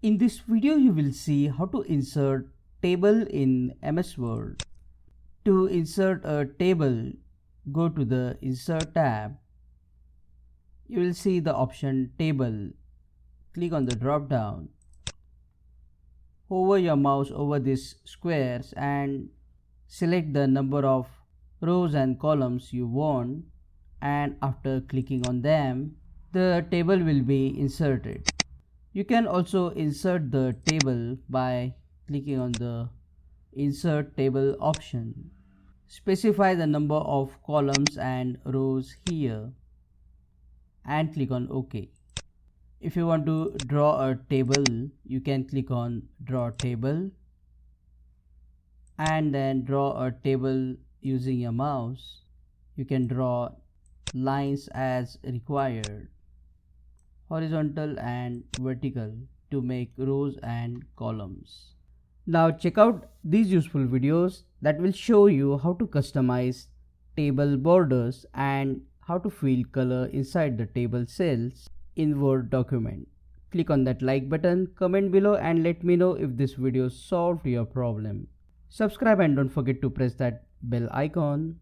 In this video, you will see how to insert table in MS Word. To insert a table, go to the Insert tab. You will see the option Table. Click on the drop down. Hover your mouse over these squares and select the number of rows and columns you want, and after clicking on them, the table will be inserted. You can also insert the table by clicking on the Insert Table option. Specify the number of columns and rows here and click on OK. If you want to draw a table, you can click on Draw Table and then draw a table using your mouse. You can draw lines as required, horizontal and vertical, to make rows and columns. Now check out these useful videos that will show you how to customize table borders and how to fill color inside the table cells in Word document. Click on that like button, comment below and let me know if this video solved your problem. Subscribe and don't forget to press that bell icon.